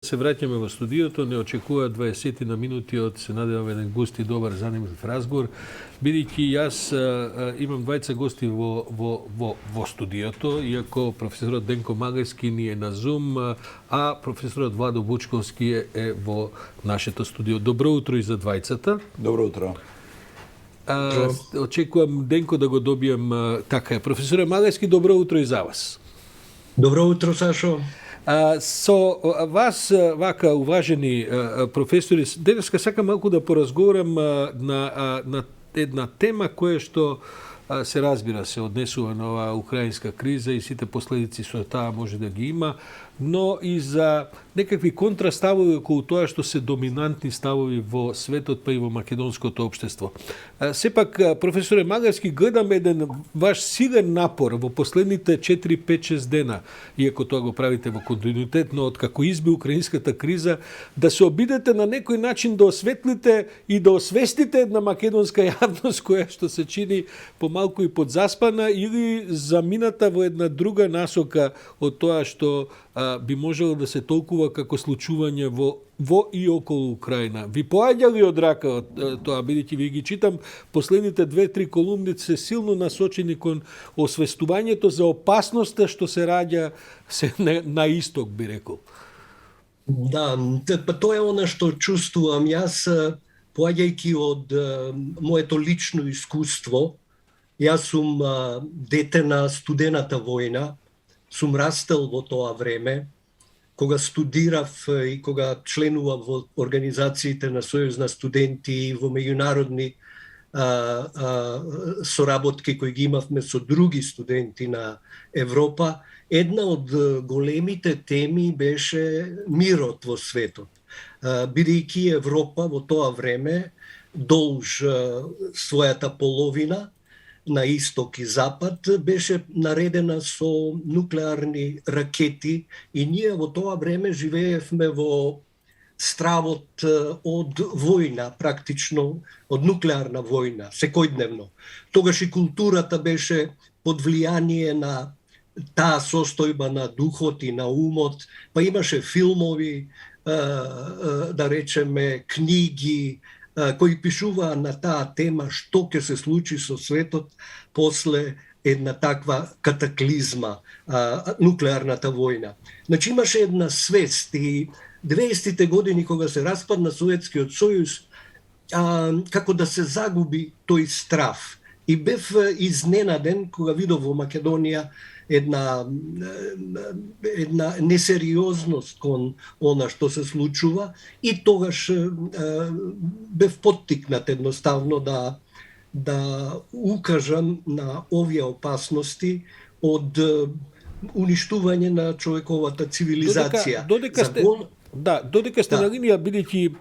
Се враќаме во студиото, не очекува 20 на минути од се надевам еден густ и добар занимлив разговор, бидејќи јас имам двајца гости во студиото, иако професорот Денко Магајски ни е на Zoom, а професорот Владо Вучковски е во нашето студио. Добро утро и за двајцата. Добро утро. Очекувам Денко да го добијам така е. Професоре Магајски, добро утро и за вас. Добро утро, Сашо. Со вас, вака, уважени професори, денеска сакам малку да поразговарам на една тема која што се разбира, се однесува на оваа украинска криза и сите последици со таа може да ги има, но и за некакви контраставови околу тоа што се доминантни ставови во светот, па и во македонското општество. Сепак, професоре Магајски, гледам еден ваш силен напор во последните 4-5-6 дена, иако тоа го правите во континуитет, но откако изби украинската криза, да се обидете на некој начин да осветлите и да освестите една македонска јавност која што се чини помалку и подзаспана или замината во една друга насока од тоа што би можело да се толкува како случување во и околу Украина. Ви поаѓа ли од рака од тоа, бидејќи ви ги читам последните 2-3 колумни се силно насочени кон освестувањето за опасноста што се раѓа на исток, би рекол. Да, тоа е она што чувствувам јас, поаѓајќи од моето лично искуство. Јас сум дете на студената војна, сум растел во тоа време, кога студирав и кога членував во организациите на Сојуз на студенти и во меѓународни соработки кои ги имавме со други студенти на Европа, една од големите теми беше мирот во светот. Бидејќи Европа во тоа време долж својата половина на исток и запад беше наредена со нуклеарни ракети и ние во тоа време живеевме во стравот од војна, практично од нуклеарна војна, секојдневно. Тогаш и културата беше под влијание на таа состојба на духот и на умот, па имаше филмови, да речеме книги, кои пишуваа на таа тема што ќе се случи со светот после една таква катаклизма, нуклеарната војна. Значи имаше една свест и 90-тите години кога се распадна Советскиот сојуз, како да се загуби тој страв. И бев изненаден кога видов во Македонија една несериозност кон она што се случува и тогаш бев поттикнат едноставно да укажам на овие опасности од уништување на човековата цивилизација. Додека сте на линија, бидејќи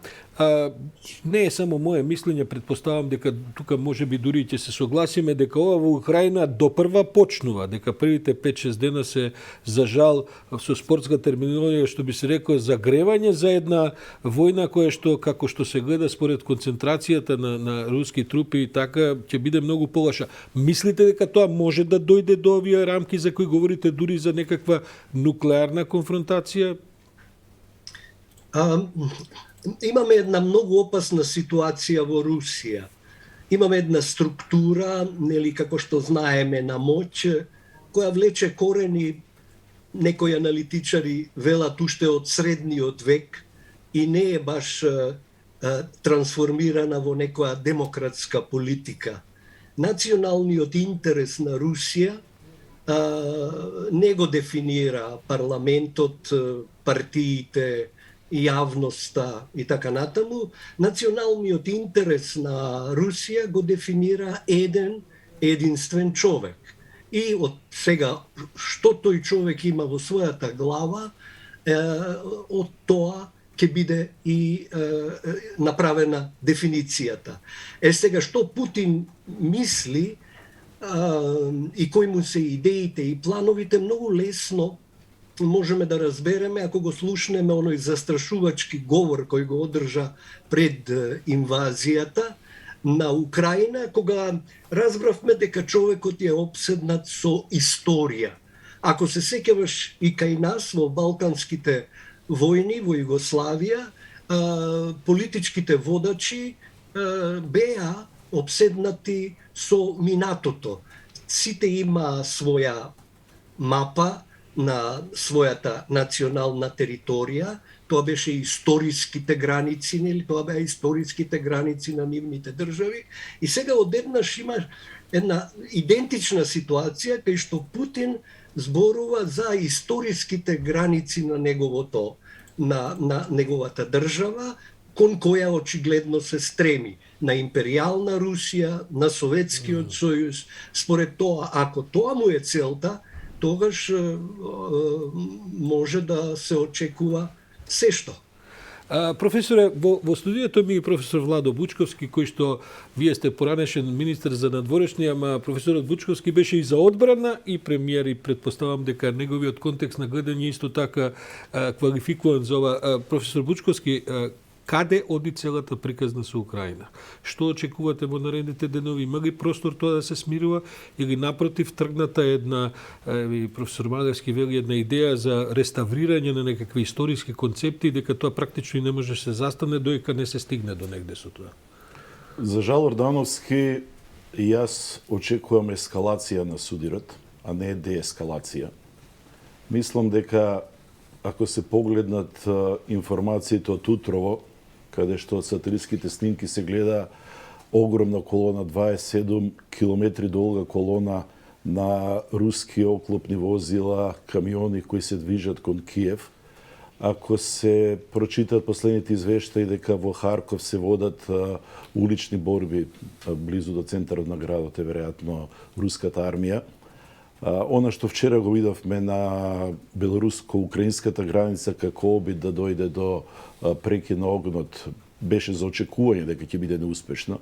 не е само моje мислење, предпоставам дека тука може би дури ќе се согласиме дека ова во Украина допрва почнува, дека првите 5-6 дена се за жал со спортска терминологија што би се рекол загревање за една војна која што како што се гледа според концентрацијата на руски трупи и така ќе биде многу полоша. Мислите дека тоа може да дојде до овие рамки за кои говорите дури за некаква нуклеарна конфронтација? Имаме една многу опасна ситуација во Русија. Имаме една структура, нели како што знаеме, на моќ, која влече корени, некои аналитичари велат уште од средниот век и не е баш трансформирана во некоја демократска политика. Националниот интерес на Русија не го дефинира парламентот, партиите, јавноста и така натаму. Националниот интерес на Русија го дефинира единствен човек. И од сега, што тој човек има во својата глава, од тоа ќе биде и направена дефиницијата. Сега, што Путин мисли и кои му се идеите и плановите, многу лесно можеме да разбереме ако го слушнеме оној застрашувачки говор кој го одржа пред инвазијата на Украина, кога разбравме дека човекот е опседнат со историја. Ако се сеќаваш и кај нас во балканските војни во Југославија, политичките водачи беа обседнати со минатото. Сите има своја мапа на својата национална територија. Тоа беше историските граници, нели? Тоа беа историските граници на нивните држави. И сега одеднаш има една идентична ситуација кај што Путин зборува за историските граници на неговата држава, кон која очигледно се стреми, на империјална Русија, на Советскиот сојуз. Според тоа, ако тоа му е целта, тогаш може да се очекува се што. Професоре, во студиото ми е професор Владо Бучковски, кој што вие сте поранешен министар за надворешни, ама професорот Бучковски беше и за одбрана и премиер, и предпоставам дека неговиот контекст на гледање исто така квалификуван за ова. Професор Бучковски, каде оди целата приказна со Украина? Што очекувате во наредните денови? Има ли простор тоа да се смирува или напротив тргната една, професор Магарски вели, една идеја за реставрирање на некакви историски концепти, дека тоа практично и не може да се застане доека не се стигне до негде со тоа? За жал Ордановски, јас очекувам ескалација на судирот, а не деескалација. Мислам дека ако се погледнат информациите од утрово, каде што од сателитските снимки се гледа огромна колона, 27 километри долга колона на руски оклопни возила, камиони кои се движат кон Киев. Ако се прочитат последните извештаи дека во Харков се водат улични борби близу до центарот на градот, е веројатно руската армија. Она што вчера го видовме на белоруско-украинската граница како обид да дојде до прекин на огнот, беше за очекување дека ќе биде неуспешно.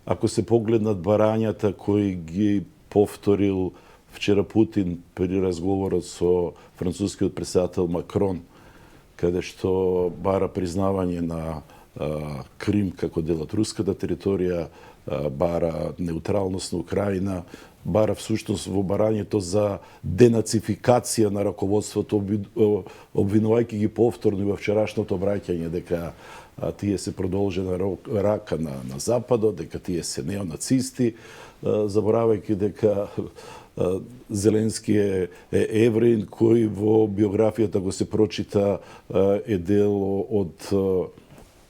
Ако се погледнат барањата кои ги повторил вчера Путин при разговорот со францускиот претседател Макрон, каде што бара признавање на Крим како дел од руската територија, бара неутралност на Украина, бара всушност во барањето за денацификација на раководството, обвинувајќи ги повторно и во вчерашното обраќање дека тие се продолжена рака на Западот, дека тие се неонацисти, заборавајќи дека Зеленски е евреин кој во биографијата го се прочита е дел од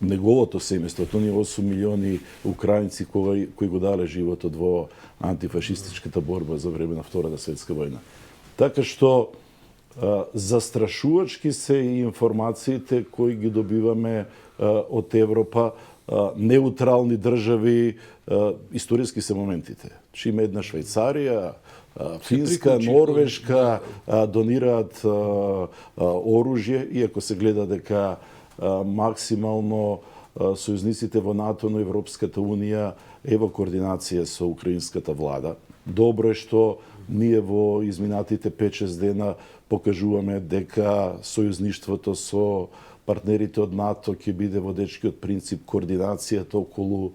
неговото семејство. Тоа не 8 милиони украинци кои го дале животот во антифашистичката борба за време на Втората светска војна. Така што застрашувачки се и информациите кои ги добиваме од Европа, неутрални држави, историски се моментите. Чим една Швајцарија, Финска, Норвешка донираат оружје, иако се гледа дека максимално сојузниците во НАТО, но Европската Унија е во координација со украинската влада. Добро е што ние во изминатите 5-6 дена покажуваме дека сојузништвото со партнерите од НАТО ќе биде водечкиот принцип координацијата околу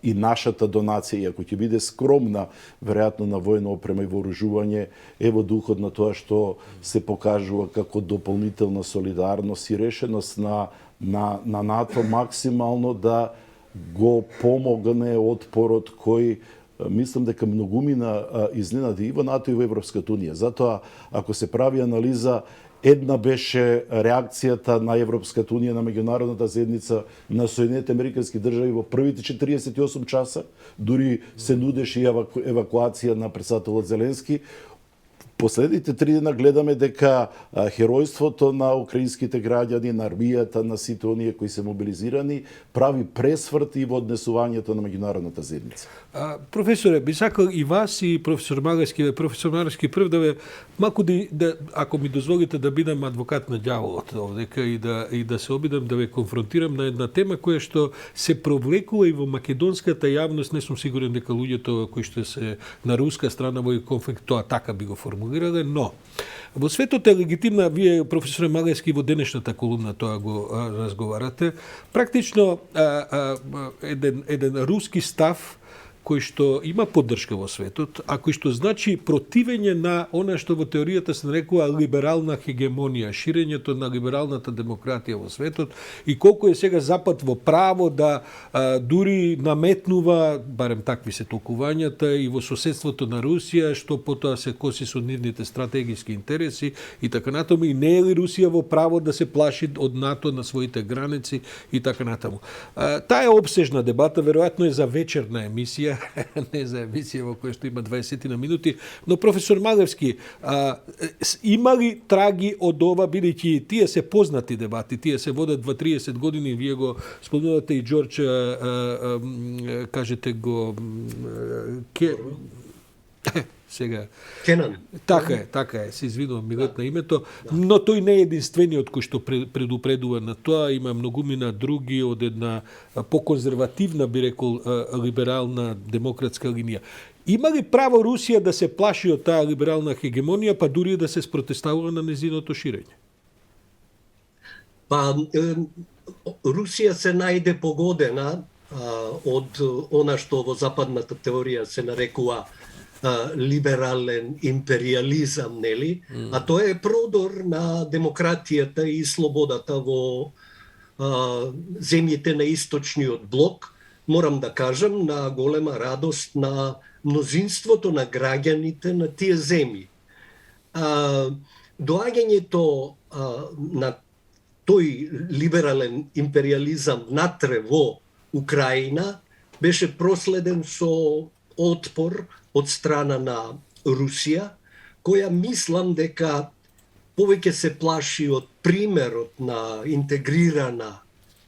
и нашата донација, иако ќе биде скромна, веројатно на војна опрема и вооружување, е во духот на тоа што се покажува како дополнителна солидарност и решеност на НАТО максимално да го помогне отпорот кој мислам дека многумина изненади и во НАТО и во Европската Унија. Затоа, ако се прави анализа, една беше реакцијата на Европската Унија, на меѓународната заедница, на Соединетите Американски држави во првите 48 часа, дури се нудеше и евакуација на претседателот Зеленски. Последните 3 дена гледаме дека херојството на украинските граѓани, на армијата, на сите оние кои се мобилизирани, прави пресврт и во однесувањето на меѓународната заедница. Професоре, би сакал и вас и професор Магарски прв да малку ако ми дозволите да бидам адвокат на ѓаволот овдека и да се обидам да ве конфронтирам на една тема која што се провлекува и во македонската јавност. Не сум сигурен дека луѓето кои што се на руска страна во конфликт тоа така би го формулирале, но во светот е легитимна, вие професоре Магарски во денешната колумна тоа го разговарате, практично еден руски став кој што има поддршка во светот, а кој што значи противење на она што во теоријата се нарекува либерална хегемонија, ширењето на либералната демократија во светот и колку е сега Запад во право да дури наметнува, барем такви се толкувањата, и во соседството на Русија, што потоа се коси со нивните стратегиски интереси и така натаму, и не е ли Русија во право да се плаши од НАТО на своите граници и така натаму. Таа е обсежна дебата, веројатно е за вечерна емисија, не за емисија во која што има 20 на минути, но професор Малевски, има ли траги од ова, бидејќи тие се познати дебати, тие се водат 20-30 години, вие го спомнувате и Джордж, кажете го, сега. Кенан. Така е, се извинувам, ми на името, но тој не е единствениот кој што предупредува на тоа, има многумина други од една поконзервативна, би рекол, либерална демократска линија. Има ли право Русија да се плаши од таа либерална хегемонија, па дури да се спротестава на незиното ширење? Па, Русија се најде погодена од она што во западната теорија се нарекува либерален империализам, нели? А тоа е продор на демократијата и слободата во земјите на источниот блок. Морам да кажам, на голема радост на мнозинството на граѓаните на тие земји. Доаѓањето на тој либерален империализам натре во Украина беше проследен со отпор од страна на Русија, која мислам дека повеќе се плаши од примерот на интегрирана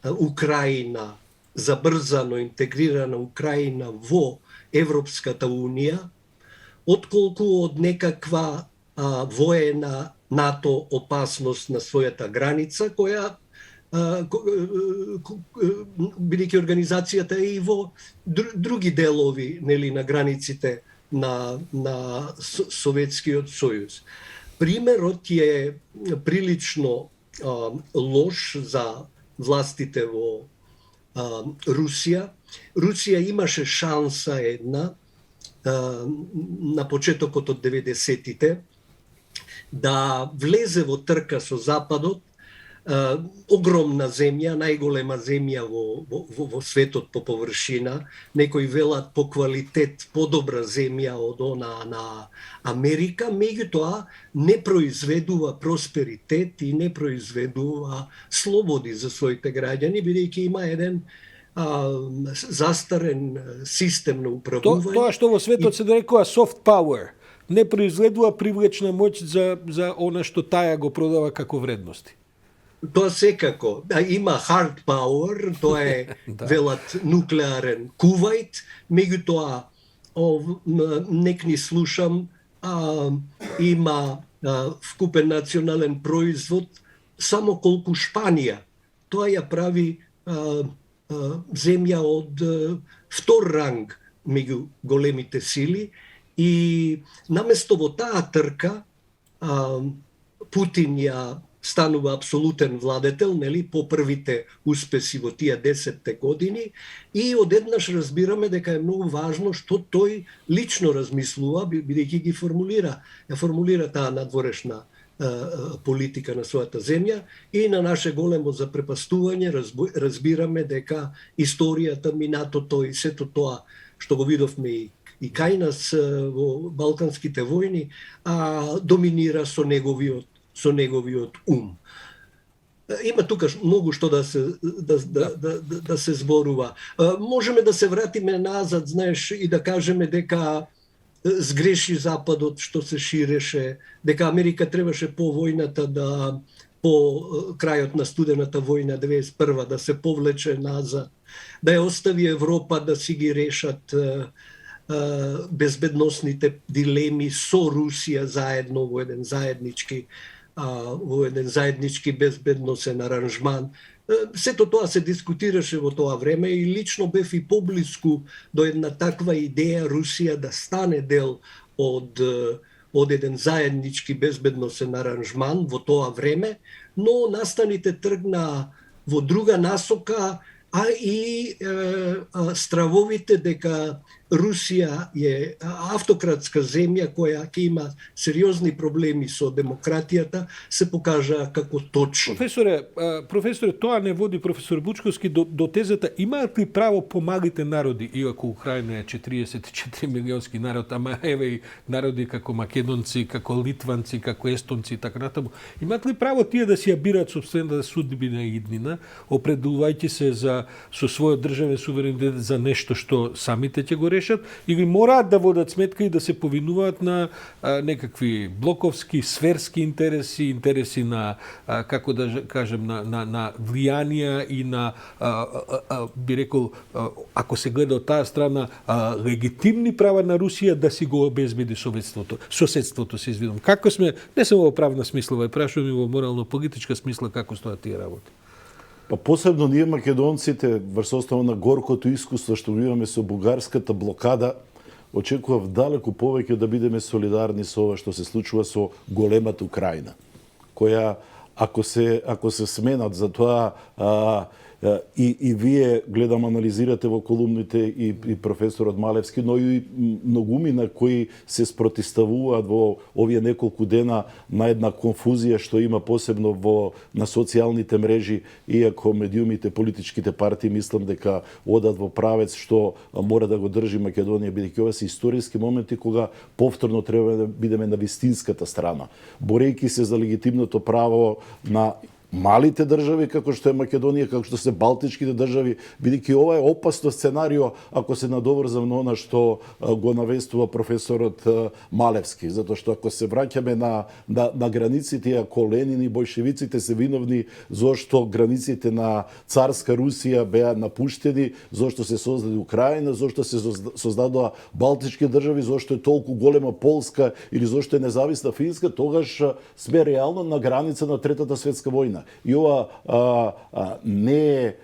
Украина, забрзано интегрирана Украина во Европската Унија, отколку од некаква воена НАТО опасност на својата граница, која бидејќи организацијата е и во други делови, нели, на границите на Советскиот сојуз. Примерот е прилично лош за властите во Русија. Русија имаше шанса една на почетокот од 90-тите да влезе во трка со Западот, огромна земја, најголема земја во светот по површина, некои велат по квалитет подобра земја од она на Америка, меѓутоа не произведува просперитет и не произведува слободи за своите граѓани, бидејќи има еден застарен систем на управување. Тоа што во светот се нарекува soft power, не произведува привлечна моќ за она што таја го продава како вредности. Тоа секако. Има hard power, тоа е велат нуклеарен Кувајт, меѓутоа нек ни слушам, има вкупен национален производ само колку Шпанија. Тоа ја прави земја од втор ранг меѓу големите сили и наместо во таа трка Путин ја станува апсолутен владетел, нели, по првите успеси во тие 10 години и одеднаш разбираме дека е многу важно што тој лично размислува, бидејќи ги формулира таа надворешна политика на својата земја и на наше големо запрепастување разбираме дека историјата, минатото и сето тоа што го видовме и кај нас во Балканските војни доминира со неговиот ум. Има тука многу што да се зборува. Можеме да се вратиме назад, знаеш, и да кажеме дека сгреши Западот што се ширеше, дека Америка требаше по војната по крајот на студената војна 91 да се повлече назад, да ја остави Европа да си ги решат безбедносните дилеми со Русија заедно во еден заеднички безбедносен аранжман. Сето тоа се дискутираше во тоа време и лично бев и поблиску до една таква идеја Русија да стане дел од еден заеднички безбедносен аранжман во тоа време, но настаните тргна во друга насока, а и стравовите дека Русија е автократска земја која ќе има сериозни проблеми со демократијата, се покажа како точно. Професоре, тоа не води професор Бучковски до тезата имаат ли право помалите народи, иако Украина е 44 милионски народ, ама еве и народи како македонци, како литванци, како естонци и така натаму, имаат ли право тие да си ја бираат собствената судбина и иднина, определувајќи се со својот државен суверенитет за нешто што самите ќе го решат, или мораат да водат сметка и да се повинуваат на некакви блоковски, сферски интереси на, како да кажем, на влијанија и на, би рекол, ако се гледа од таа страна, легитимни права на Русија да си го обезбеди соседството, се извинувам. Како сме, не само во правна смисла, прашувам и во морално-политичка смисла, како стојат тие работи? Па посебно ние македонците, врз основа на горкото искуство што имаме со бугарската блокада, очекував далеку повеќе да бидеме солидарни со ова што се случува со големата Украина, која ако се сменат за тоа и вие гледам анализирате во колумните и професорот Малевски, но и многумина кои се спротиставуваат во овие неколку дена на една конфузија што има посебно на социјалните мрежи, иако медиумите, политичките партии мислам дека одат во правец што мора да го држи Македонија, бидејќи ова се историски моменти кога повторно треба да бидеме на вистинската страна, борејќи се за легитимното право на малите држави, како што е Македонија, како што се балтичките држави, бидејќи ова е опасно сценарио ако се надоврзам на она што го навестува професорот Малевски, затоа што ако се враќаме на границите, ако Ленин и бојшевиците се виновни зошто границите на царска Русија беа напуштени, зошто се создаде Украина, зошто се создадоа балтички држави, зошто е толку голема Полска или зошто е независна Финска, тогаш сме реално на граница на Третата светска војна. И ова не е,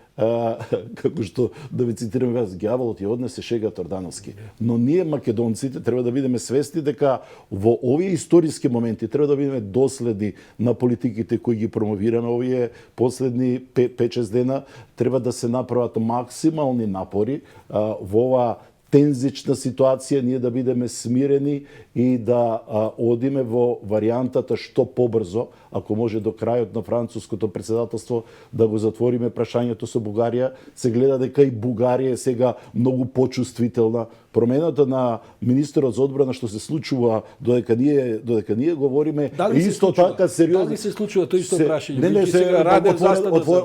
како што да ви цитирам вас, ѓаволот ја однесе шегата Ордановски. Но ние македонците треба да бидеме свесни дека во овие историски моменти треба да бидеме доследни на политиките кои ги промовираме овие последни 5-6 дена, треба да се направат максимални напори во ова тензична ситуација, ние да бидеме смирени и да одиме во варијантата што побрзо, ако може до крајот на француското председателство, да го затвориме прашањето со Бугарија. Се гледа дека и Бугарија е сега многу почувствителна. Промената на министерот за одбрана што се случува додека ние говориме, исто така сериозно. Дали се случува тоа исто прашање?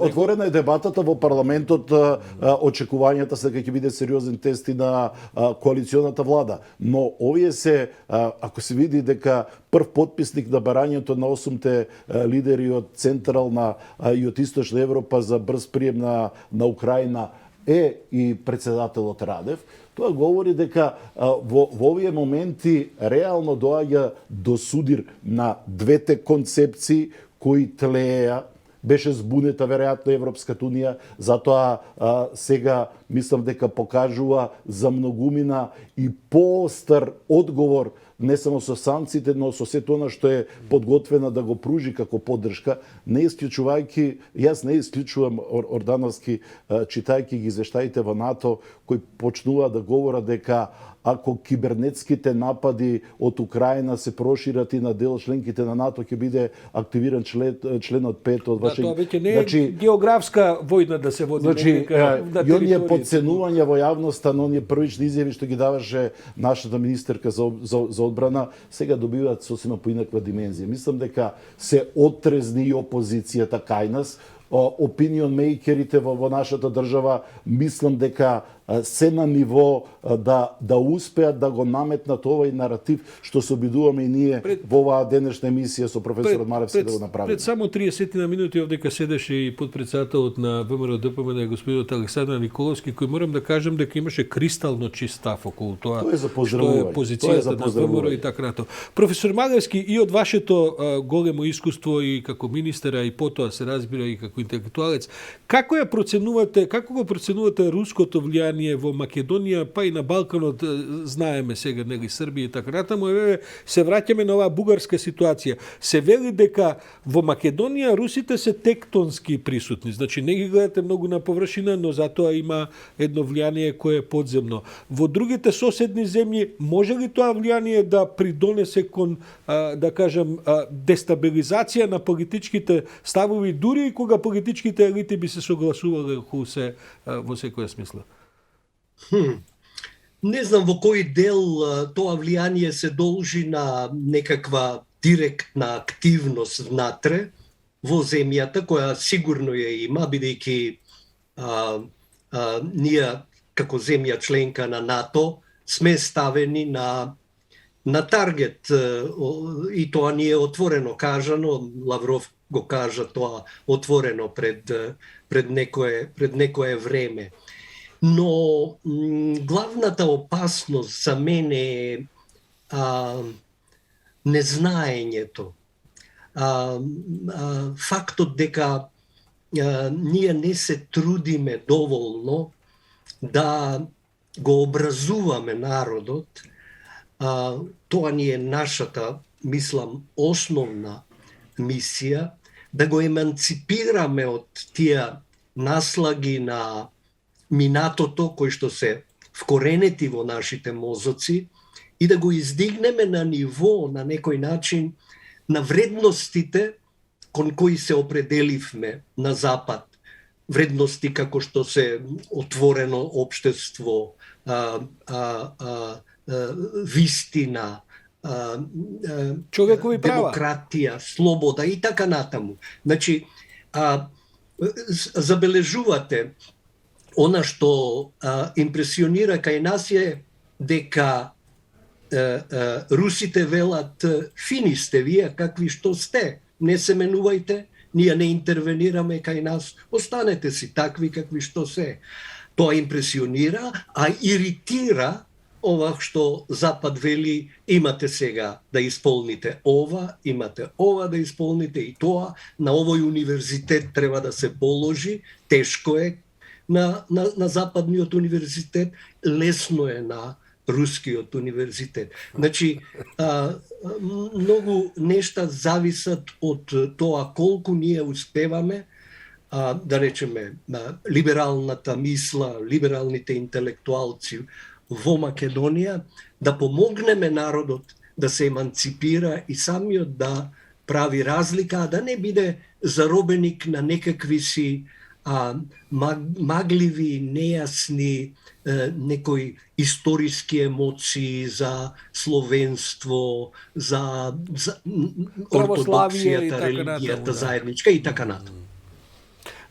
Отворена е дебатата во парламентот, очекувањата се дека ќе биде сериозен тест и на коалиционата влада. Но овие се, ако се види дека прв потписник на барањето на 8-те лидери од Централна и од Источна Европа за брз прием на Украина е и председателот Радев, тоа говори дека во овие моменти реално доаѓа до судир на двете концепции кои тлееа. Беше збунета веројатно Европската унија, затоа сега мислам дека покажува за многумина и поостар одговор не само со санкциите, но со сето она што е подготвена да го пружи како поддршка, не исклучувајќи, јас не исклучувам Ордановски, читајќи ги извештаите во НАТО, кои почнува да говорат дека ако кибернетските напади од Украина се прошират и на дел членките на НАТО, ќе биде активиран членот 5 од Вашингтон. Да, тоа веќе не е географска војна да се води. Значи, и оние подценувања во јавноста на оние првични изјави што ги даваше нашата министерка за одбрана, сега добиваат сосема поинаква димензија. Мислам дека се отрезни и опозицијата кај нас, опинион мејкерите во нашата држава, мислам дека се на ниво да успеат да го наметнат овој наратив што се обидуваме и ние во оваа денешна емисија со професорот Малевски да го направиме. Пред само 30 на минути овдека седеше и подпредседателот на ВМРО ДПМН господинот Александар Николовски, кој морам да кажам дека имаше кристално чист став околу тоа. Тоа е за Што поздравување. е позицијата на ВМРО и така натаму. Професор Малевски, и од вашето големо искуство и како министера и потоа се разбира и како интелектуалец, како го проценувате руското влијание влијание во Македонија, па и на Балканот, знаеме сега, нели, Србија и така натаму, се враќаме на оваа бугарска ситуација. Се вели дека во Македонија русите се тектонски присутни, значи не ги гледате многу на површина, но затоа има едно влијание кое е подземно. Во другите соседни земји може ли тоа влијание да придонесе кон, да кажем, дестабилизација на политичките ставови, дури и кога политичките елити би се согласувале околу се во секоја смисла? Не знам во кој дел тоа влијание се должи на некаква директна активност внатре во земјата, која сигурно ја има, бидејќи ние како земја членка на НАТО сме ставени на таргет, и тоа ни е отворено кажано. Лавров го кажа тоа отворено пред некое време. Но главната опасност за мене е незнаењето. Фактот дека ние не се трудиме доволно да го образуваме народот, тоа ни е нашата, мислам, основна мисија, да го еманципираме од тие наслаги на минатото кои што се вкоренети во нашите мозоци и да го издигнеме на ниво, на некој начин, на вредностите кон кои се определивме на Запад. Вредности како што се отворено општество, вистина, човекови права, демократија, слобода и така натаму. Значи, забележувате, она што импресионира кај нас е дека русите велат: фини сте вие какви што сте, не се менувајте, ние не интервенираме кај нас, останете си такви какви што се. Тоа импресионира, а иритира ова што Запад вели: имате сега да исполните ова, имате ова да исполните и тоа, на овој универзитет треба да се положи, тешко е на Западниот универзитет, лесно е на Рускиот универзитет. Значи, многу нешта зависат од тоа колку ние успеваме, да речеме, либералната мисла, либералните интелектуалци во Македонија, да помогнеме народот да се еманципира и самиот да прави разлика, а да не биде заробеник на некакви си магливи, нејасни, некои историски емоции за словенство, за ортодоксијата, религијата заедничка и така натаму.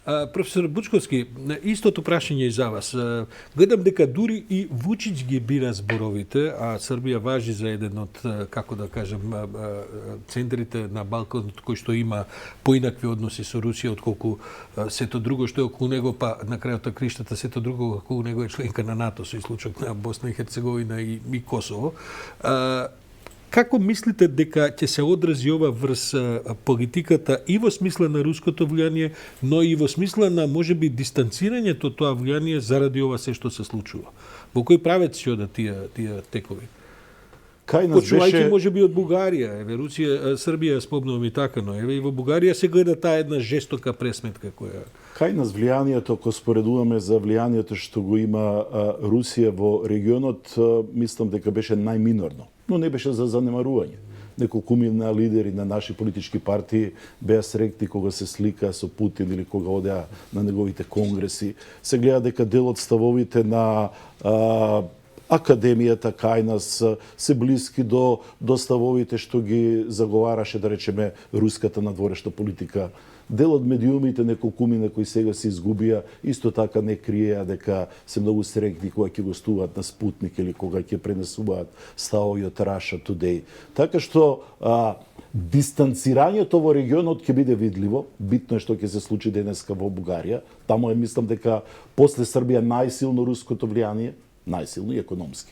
Професор Бучковски, истото прашање и за вас. Гледам дека дури и Вучич ги бира зборовите, а Србија важи за еден од, како да кажем, центрите на Балканот кој што има поинакви односи со Русија отколку сето друго што е околу него, па на крајот на криштата сето друго околу него е членка на НАТО, со исклучок на Босна и Херцеговина и Косово. Како мислите дека ќе се одрази ова врз политиката и во смисла на руското влијание, но и во смисла на можеби дистанцирањето тоа влијание заради ова се што се случува? Во кој правец ќе одат тие текови? Почувајќи можеби од Бугарија, Русија, Србија спомнувам и така, но и во Бугарија се гледа таа една жестока пресметка која... Кај нас влијанието, ако споредуваме за влијанието што го има Русија во регионот, мислам дека беше најминорно, но не беше за занемарување. Неколкумина лидери на наши политички партии беа сректи кога се слика со Путин или кога одеа на неговите конгреси. Се гледа дека дел од ставовите на академијата кај нас се блиски до ставовите што ги заговараше, да речеме, руската надворешна политика. Дел од медиумите, неколкумина кои сега се изгубија, исто така не криеа дека се многу срекни кога ќе гостуваат на Спутник или кога ќе пренесуваат ставови од Russia Today. Така што дистанцирањето во регионот ќе биде видливо. Битно е што ќе се случи денеска во Бугарија. Таму мислам дека после Србија најсилно руското влијание, најсилно и економски.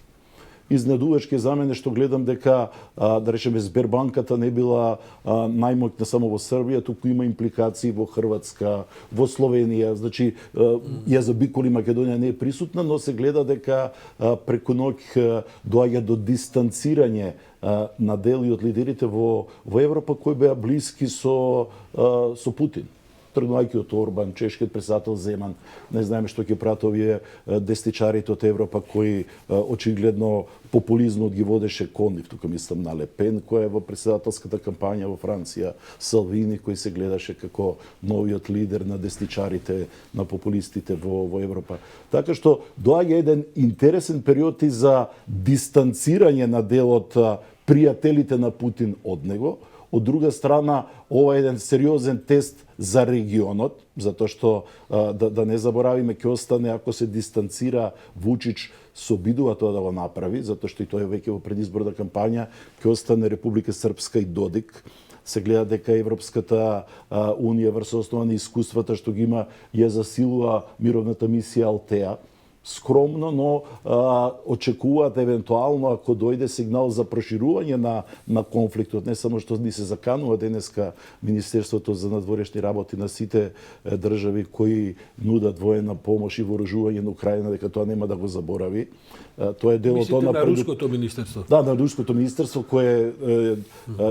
изненадувачки за мене што гледам дека да речеме Сбербанката не била најмоќна само во Србија, туку има импликации во Хрватска, во Словенија, значи ја за Биколи Македонија не е присутна, но се гледа дека преку ноќ доаѓа до дистанцирање на дели од лидерите во Европа кои беа блиски со Путин. Тргнувајќи од Орбан, чешкиот председател Земан, не знаеме што ќе прават овие десницарите од Европа кои очигледно популизмот ги водеше кон нив. Тука мислам на Ле Пен која е во председателската кампања во Франција, Салвини кој се гледаше како новиот лидер на десничарите, на популистите во Европа. Така што доаѓа еден интересен период и за дистанцирање на дел од пријателите на Путин од него. Од друга страна, ова е еден сериозен тест за регионот, затоа што да не заборавиме ќе остане ако се дистанцира Вучич, се обидува тоа да го направи, затоа што и тој веќе во предизборна кампања ќе остане Република Српска и Додик. Се гледа дека Европската унија врз основа на искуствата што ги има ја засилува мировната мисија Алтеа. Скромно, но очекуваат евентуално ако дојде сигнал за проширување на конфликтот, не само што ни се заканува денеска Министерството за надворешни работи на сите држави кои нудат воена помош и вооружување на Украина, дека тоа нема да го заборави. Тоа е дел од тоа на руското министерство. Да, на руското министерство кое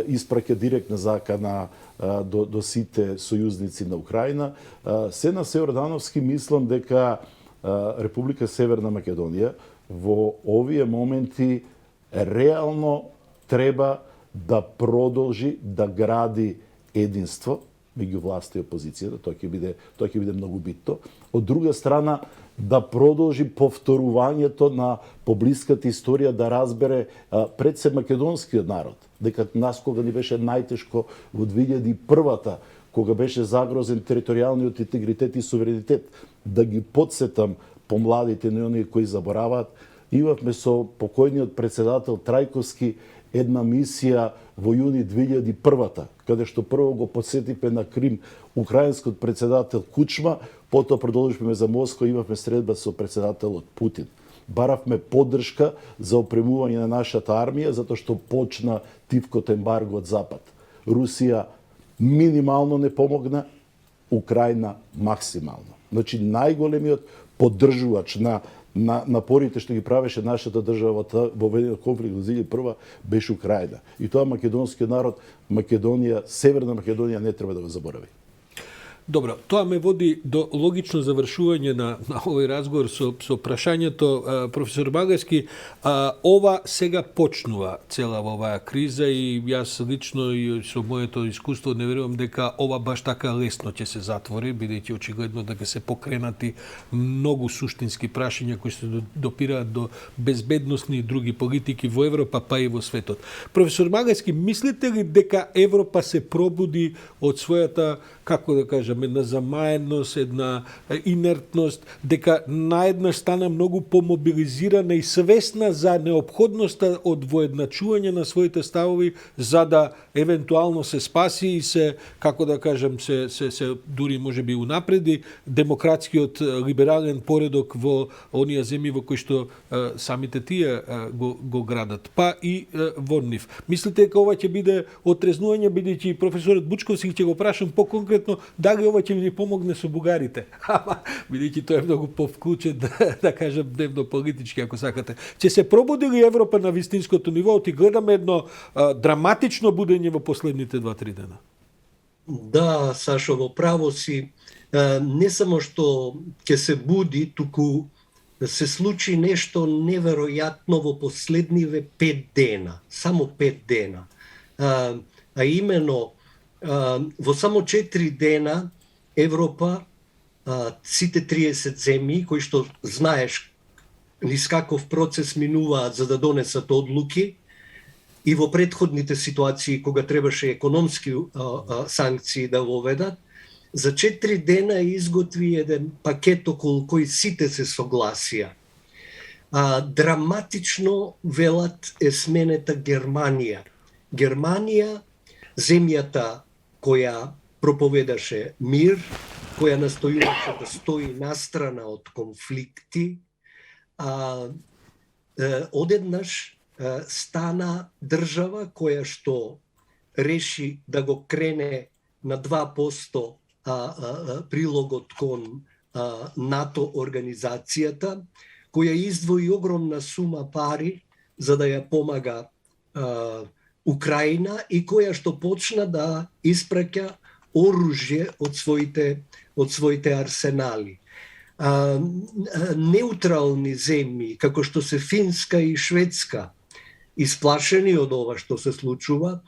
испраќа директна закана до сите сојузници на Украина. Се на Сеордановски мислам дека Република Северна Македонија во овие моменти реално треба да продолжи да гради единство меѓу власта и опозицијата, тоа ќе биде многу битно. Од друга страна да продолжи повторувањето на поблиската историја, да разбере пред се македонскиот народ дека нас кога ни беше најтешко во 2001-та, кога беше загрозен територијалниот интегритет и суверенитет, да ги подсетам помладите и оние кои забораваат, имавме со покојниот председател Трајковски една мисија во јуни 2001-та, каде што прво го подсетивме на Крим украинскиот председател Кучма, потоа продолживме за Москва, имавме средба со председателот Путин. Баравме поддршка за опремување на нашата армија, затоа што почна тивкото ембарго од Запад. Русија минимално не помогна, Украина максимално. Значи најголемиот поддржувач на напорите што ги правеше нашата држава во военниот конфликт во 2001 беше Украина. И тоа македонскиот народ, Македонија, Северна Македонија не треба да го заборави. Добро, тоа ме води до логично завршување на овој разговор со прашањето, професор Магајски, ова сега почнува цела оваа криза и јас лично и со моето искуство не верувам дека ова баш така лесно ќе се затвори, бидејќи очигледно дека се покренати многу суштински прашања кои се допираат до безбедносни и други политики во Европа, па и во светот. Професор Магајски, мислите ли дека Европа се пробуди од својата, како да кажам, една замаеност, една инертност, дека наеднаш стана многу помобилизирана и свесна за неопходноста од воедначување на своите ставови за да евентуално се спаси и се, како да кажам, се дури можеби унапреди демократскиот либерален поредок во оние земји во кои што самите тие го градат, па и во нив. Мислите дека ова ќе биде отрезнување, бидејќи професорот Бучковски ќе го прашам поконкретно дали ова ќе ни помогне со бугарите. Ама, бидејќи тоа е многу повклучен, да кажем, дневно политички, ако сакате. Ќе се пробуди ли Европа на вистинското ниво? Ти гледаме едно драматично будење во последните 2-3 дена. Да, Сашо, во право си. Не само што ќе се буди, туку се случи нешто неверојатно во последниве 5 дена. Само 5 дена. А имено, во само 4 дена Европа, сите 30 земји, кои што знаеш низ каков процес минуваат за да донесат одлуки, и во претходните ситуации кога требаше економски санкции да воведат, за 4 дена изготви еден пакет околу кој сите се согласија. Драматично, велат, е сменета Германија. Германија, земјата која проповедаше мир, која настојуваше да стои настрана од конфликти, одеднаш стана држава која што реши да го крене на 2% прилогот кон НАТО организацијата, која издвои огромна сума пари за да ја помага Украина и која што почна да испраќа оружје од своите арсенали. Неутрални земји, како што се Финска и Шведска, исплашени од ова што се случува,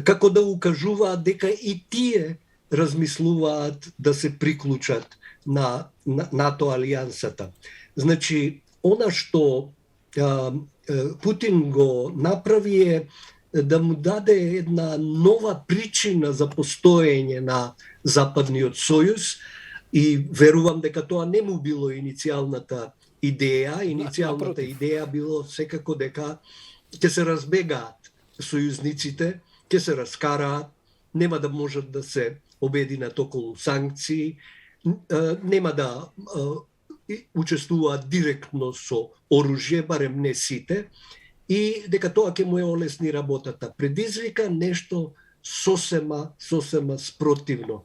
како да укажуваат дека и тие размислуваат да се приклучат на НАТО алијансата. Значи, она што Путин го направи е да му даде една нова причина за постоење на Западниот сојуз и верувам дека тоа не му било иницијалната идеја. Иницијалната идеја било секако дека ќе се разбегаат сојузниците, ќе се раскараат, нема да можат да се обединат околу санкции, нема да учествуваат директно со оружје, барем не сите, и дека тоа ќе му е олесни работата. Предизвика нешто сосема спротивно.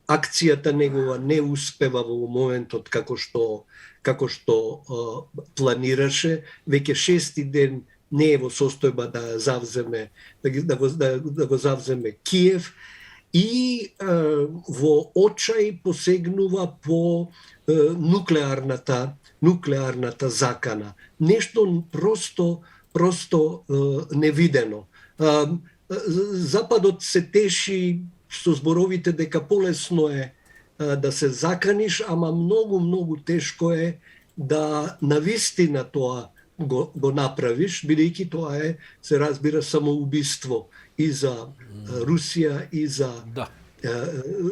Акцијата негова не успева во моментот како што планираше. Веќе 6-ти ден не е во состојба да завземе Киев и во очај посегнува по нуклеарната закана. Нешто просто невидено. Западот се теши со зборовите дека полесно е да се заканиш, ама многу тешко е да навистина тоа го направиш, бидејќи тоа се разбира самоубиство и за Русија и за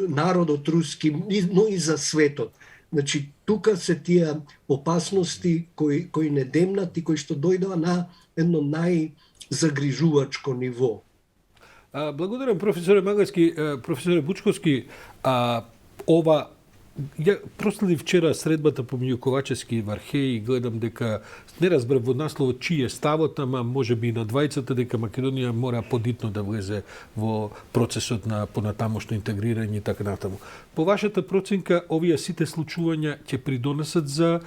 народот руски, но и за светот. Значи, тука се тие опасности кои не демнат и кои што дојдоа на едно најзагрижувачко ниво. Благодарам, професоре Магајски, професоре Бучковски. Ја проследив вчера средбата помеѓу Ковачевски и Вархеј и гледам дека не разбрав во насловот чиј е ставот, ама може би на двајцата дека Македонија мора подитно да влезе во процесот на понатамошно интегрирање и така натаму. По вашата проценка, овие сите случувања ќе придонесат за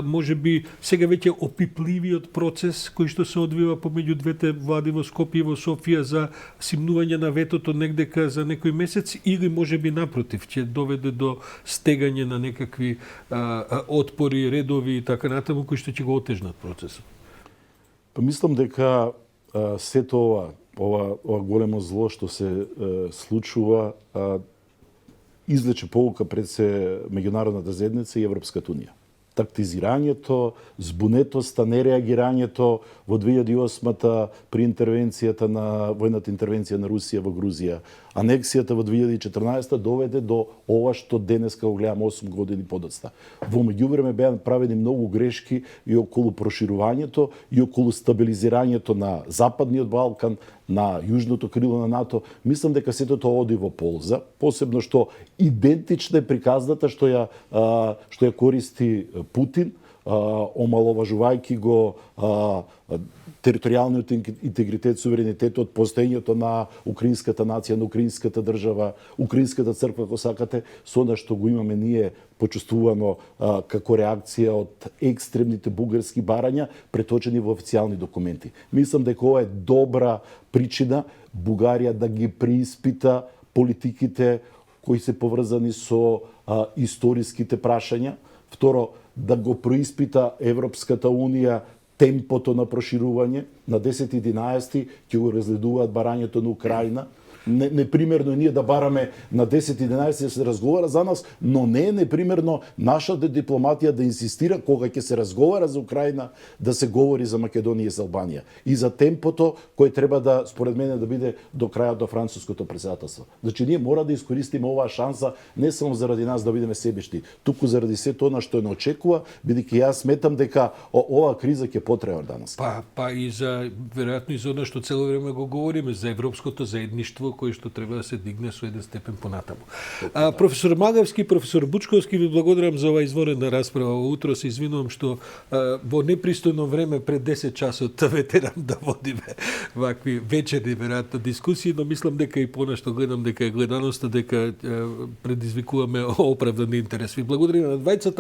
може би сега веќе опипливиот процес кој што се одвива помеѓу двете влади во Скопје и во Софија за симнување на ветото негдека за некој месец, или може би напротив ќе доведе до стегање на некакви отпори, редови и така натаму кои што ќе го отежнат процесот? Па мислам дека сето ова големо зло што се случува извлече полука пред се меѓународната заедница и Европската унија. Тактизирањето, збунетоста, нереагирањето во 2008-та при интервенцијата на војната интервенција на Русија во Грузија, анексијата во 2014-та доведе до ова што денеска го гледаме 8 години подоцна. Во меѓувреме беа правени многу грешки и околу проширувањето и околу стабилизирањето на Западниот Балкан, на јужното крило на НАТО. Мислам дека сето тоа оди во полза, посебно што идентична е приказната што ја користи Путин, омаловажувајќи го територијалниот интегритет, суверенитетот, постоењето на украинската нација, на украинската држава, украинската црква, ако сакате, со она што го имаме ние почувствувано како реакција од екстремните бугарски барања, преточени во официјални документи. Мислам дека ова е добра причина Бугарија да ги преиспита политиките кои се поврзани со историските прашања. Второ, да го преиспита Европската унија темпото на проширување. На 10-11 ќе го разгледуваат барањето на Украина. Непримерно ние да бараме на 10-11 да се разговара за нас, но не е непримерно нашата дипломатија да инсистира кога ќе се разговара за Украина да се говори за Македонија и за Албанија. И за темпото кој треба да, според мене, да биде до крајот до француското претседателство. Значи ние мора да искористиме оваа шанса не само заради нас да бидеме себешни, туку заради сето она што не очекува, бидејќи јас сметам дека оваа криза ќе потреба данас. Па и за веројатно и за она што цело време го говориме за европското заедништво ниво кој што треба да се дигне со еден степен понатаму. Професор Магавски, професор Бучковски, ви благодарам за оваа изворена расправа утро. Се извинувам што во непристојно време пред 10 часот ве терам да водиме вакви вечерни веројатно дискусии, но мислам дека и понешто гледам дека гледаноста дека предизвикуваме оправдан интерес. Ви благодарам на двајцата.